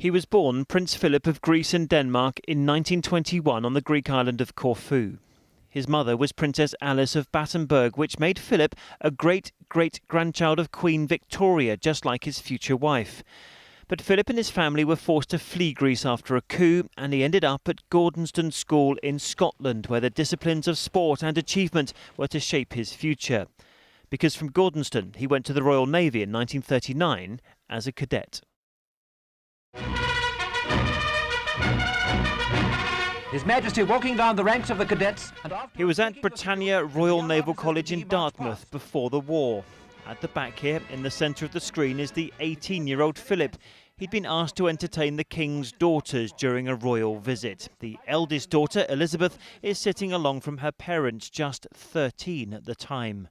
He was born Prince Philip of Greece and Denmark in 1921 on the Greek island of Corfu. His mother was Princess Alice of Battenberg, which made Philip a great-great-grandchild of Queen Victoria, just like his future wife. But Philip and his family were forced to flee Greece after a coup, and he ended up at Gordonston School in Scotland, where the disciplines of sport and achievement were to shape his future. Because from Gordonston, he went to the Royal Navy in 1939 as a cadet. His Majesty walking down the ranks of the cadets. He was at Britannia Royal Naval College in Dartmouth before the war. At the back here, in the centre of the screen, is the 18-year-old Philip. He'd been asked to entertain the King's daughters during a royal visit. The eldest daughter, Elizabeth, is sitting along from her parents, just 13 at the time.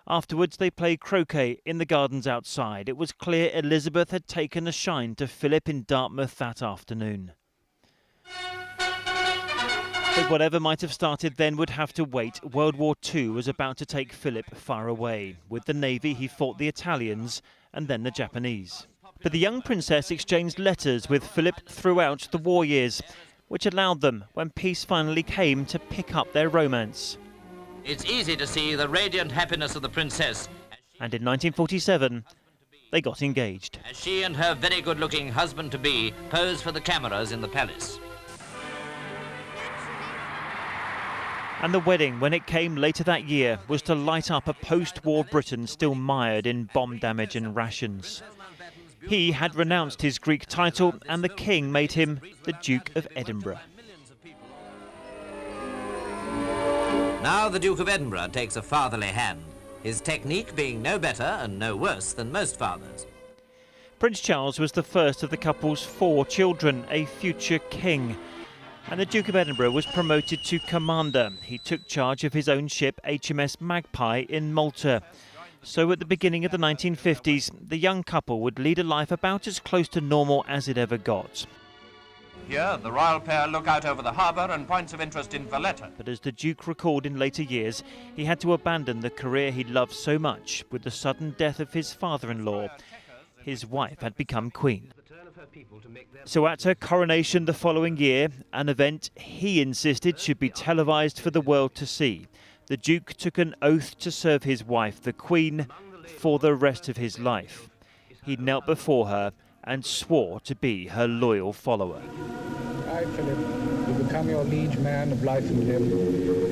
Afterwards, they played croquet in the gardens outside. It was clear Elizabeth had taken a shine to Philip in Dartmouth that afternoon. But whatever might have started then would have to wait. World War II was about to take Philip far away. With the Navy, he fought the Italians and then the Japanese. But the young princess exchanged letters with Philip throughout the war years, which allowed them, when peace finally came, to pick up their romance. It's easy to see the radiant happiness of the princess. And in 1947, they got engaged. As she and her very good-looking husband-to-be posed for the cameras in the palace. And the wedding, when it came later that year, was to light up a post-war Britain still mired in bomb damage and rations. He had renounced his Greek title, and the king made him the Duke of Edinburgh. Now the Duke of Edinburgh takes a fatherly hand, his technique being no better and no worse than most fathers. Prince Charles was the first of the couple's 4 children, a future king. And the Duke of Edinburgh was promoted to commander. He took charge of his own ship, HMS Magpie, in Malta. So at the beginning of the 1950s, the young couple would lead a life about as close to normal as it ever got. Here, the royal pair look out over the harbour and points of interest in Valletta. But as the Duke recalled in later years, he had to abandon the career he'd loved so much with the sudden death of his father-in-law. His wife had become queen. So at her coronation the following year, an event he insisted should be televised for the world to see, the Duke took an oath to serve his wife, the Queen, for the rest of his life. He knelt before her and swore to be her loyal follower. I, Philip, will become your liege man of life and limb,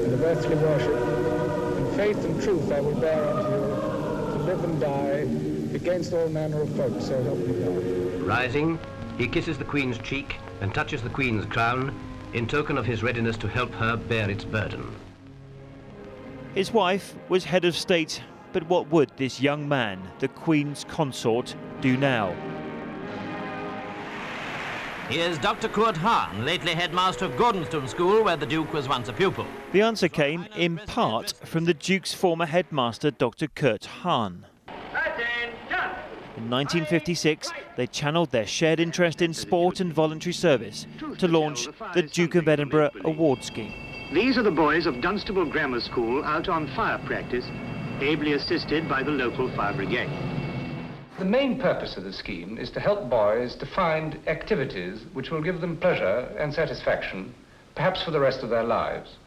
and of earthly worship. In faith and truth I will bear unto you, to live and die, against all manner of folk, so help me God. Rising, he kisses the Queen's cheek and touches the Queen's crown in token of his readiness to help her bear its burden. His wife was head of state, but what would this young man, the Queen's consort, do now? Here's Dr. Kurt Hahn, lately headmaster of Gordonston School, where the Duke was once a pupil. The answer came, in part, from the Duke's former headmaster, Dr. Kurt Hahn. In 1956, they channeled their shared interest in sport and voluntary service to launch the Duke of Edinburgh Award Scheme. These are the boys of Dunstable Grammar School out on fire practice, ably assisted by the local fire brigade. The main purpose of the scheme is to help boys to find activities which will give them pleasure and satisfaction, perhaps for the rest of their lives.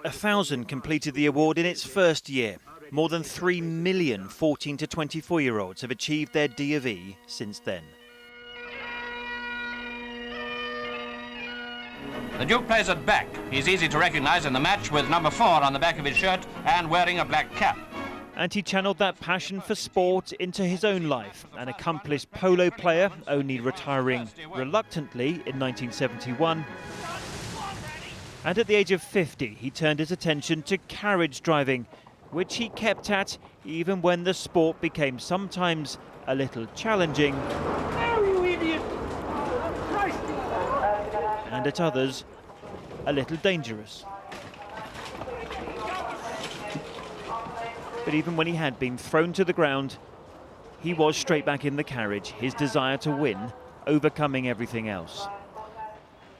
1,000 completed the award in its first year. More than 3 million 14 to 24-year-olds have achieved their D of E since then. The Duke plays at back. He's easy to recognise in the match with number 4 on the back of his shirt and wearing a black cap. And he channeled that passion for sport into his own life. An accomplished polo player, only retiring reluctantly in 1971. And at the age of 50, he turned his attention to carriage driving, which he kept at even when the sport became sometimes a little challenging. Oh, you idiot! Christ! And at others, a little dangerous. But even when he had been thrown to the ground, he was straight back in the carriage, his desire to win overcoming everything else.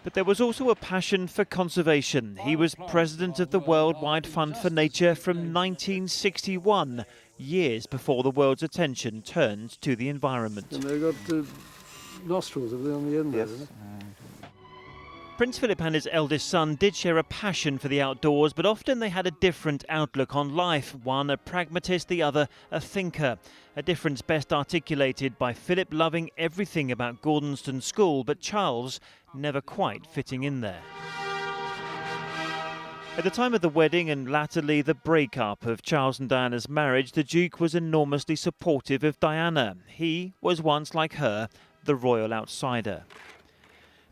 But there was also a passion for conservation. He was president of the Worldwide Fund for Nature from 1961, years before the world's attention turned to the environment. And they got nostrils have they on the end there? Yes. Prince Philip and his eldest son did share a passion for the outdoors, but often they had a different outlook on life. One a pragmatist, the other a thinker. A difference best articulated by Philip loving everything about Gordonston School, but Charles never quite fitting in there. At the time of the wedding and latterly the breakup of Charles and Diana's marriage, the Duke was enormously supportive of Diana. He was once, like her, the royal outsider.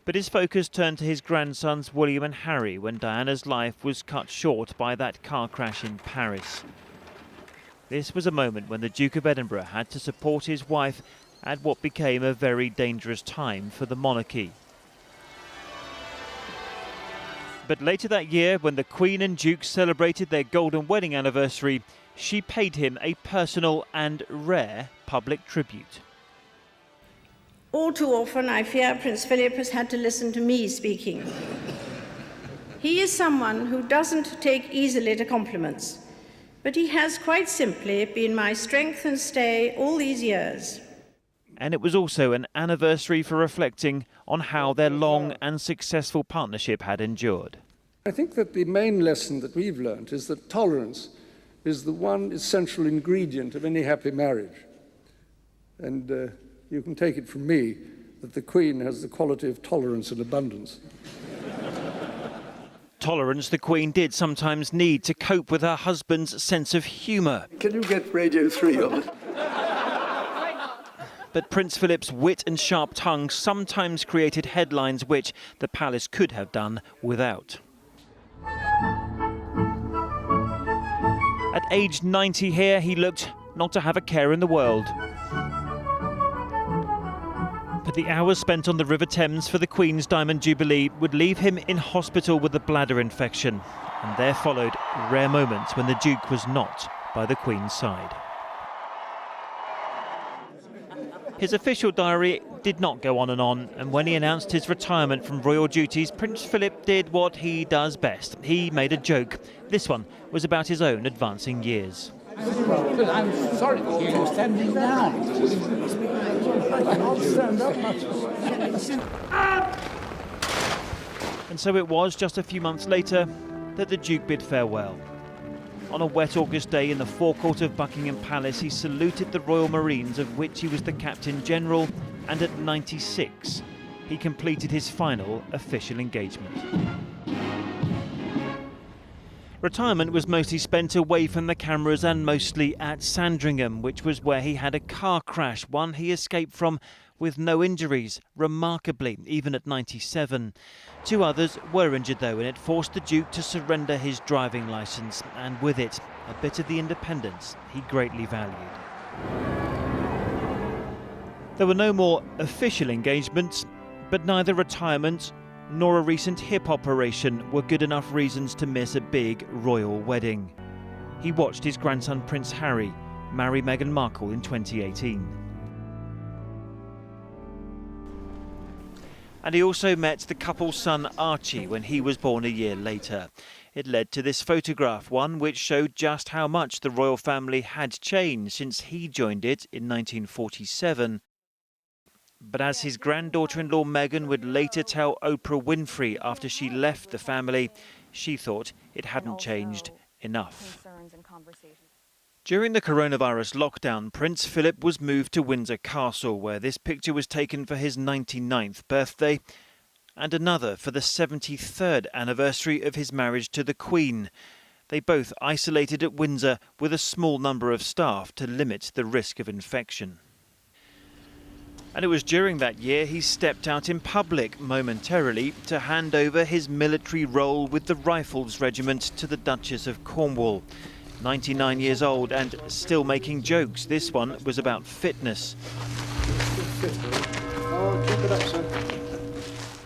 But his focus turned to his grandsons William and Harry when Diana's life was cut short by that car crash in Paris. This was a moment when the Duke of Edinburgh had to support his wife at what became a very dangerous time for the monarchy. But later that year, when the Queen and Duke celebrated their golden wedding anniversary, she paid him a personal and rare public tribute. All too often, I fear Prince Philip has had to listen to me speaking. He is someone who doesn't take easily to compliments, but he has quite simply been my strength and stay all these years. And it was also an anniversary for reflecting on how their long and successful partnership had endured. I think that the main lesson that we've learned is that tolerance is the one essential ingredient of any happy marriage. And you can take it from me that the Queen has the quality of tolerance and abundance. Tolerance the Queen did sometimes need to cope with her husband's sense of humour. Can you get Radio 3 on it? But Prince Philip's wit and sharp tongue sometimes created headlines which the palace could have done without. At age 90 here, he looked not to have a care in the world. But the hours spent on the River Thames for the Queen's Diamond Jubilee would leave him in hospital with a bladder infection. And there followed rare moments when the Duke was not by the Queen's side. His official diary did not go on, and when he announced his retirement from royal duties, Prince Philip did what he does best. He made a joke. This one was about his own advancing years. I'm sorry to hear you standing down. I can't stand up much. And so it was just a few months later that the Duke bid farewell. On a wet August day in the forecourt of Buckingham Palace, he saluted the Royal Marines, of which he was the Captain General, and at 96, he completed his final official engagement. Retirement was mostly spent away from the cameras and mostly at Sandringham, which was where he had a car crash, one he escaped from with no injuries, remarkably, even at 97. 2 others were injured though, and it forced the Duke to surrender his driving licence, and with it, a bit of the independence he greatly valued. There were no more official engagements, but neither retirement nor a recent hip operation were good enough reasons to miss a big royal wedding. He watched his grandson Prince Harry marry Meghan Markle in 2018. And he also met the couple's son Archie when he was born a year later. It led to this photograph, one which showed just how much the royal family had changed since he joined it in 1947. But as his granddaughter-in-law Meghan would later tell Oprah Winfrey after she left the family, she thought it hadn't changed enough. During the coronavirus lockdown, Prince Philip was moved to Windsor Castle, where this picture was taken for his 99th birthday and another for the 73rd anniversary of his marriage to the Queen. They both isolated at Windsor with a small number of staff to limit the risk of infection. And it was during that year he stepped out in public momentarily to hand over his military role with the Rifles Regiment to the Duchess of Cornwall. 99 years old and still making jokes. This one was about fitness. Oh, keep it up, sir.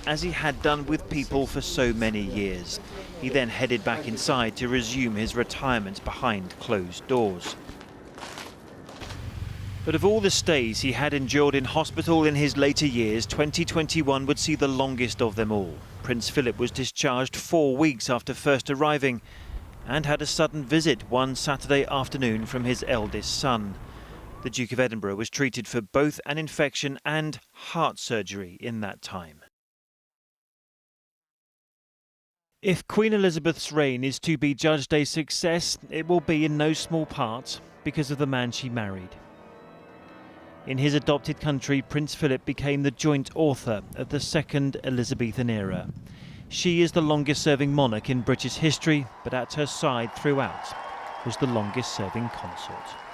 As he had done with people for so many years. He then headed back inside to resume his retirement behind closed doors. But of all the stays he had endured in hospital in his later years, 2021 would see the longest of them all. Prince Philip was discharged 4 weeks after first arriving and had a sudden visit one Saturday afternoon from his eldest son. The Duke of Edinburgh was treated for both an infection and heart surgery in that time. If Queen Elizabeth's reign is to be judged a success, it will be in no small part because of the man she married. In his adopted country, Prince Philip became the joint author of the Second Elizabethan era. She is the longest-serving monarch in British history, but at her side throughout was the longest-serving consort.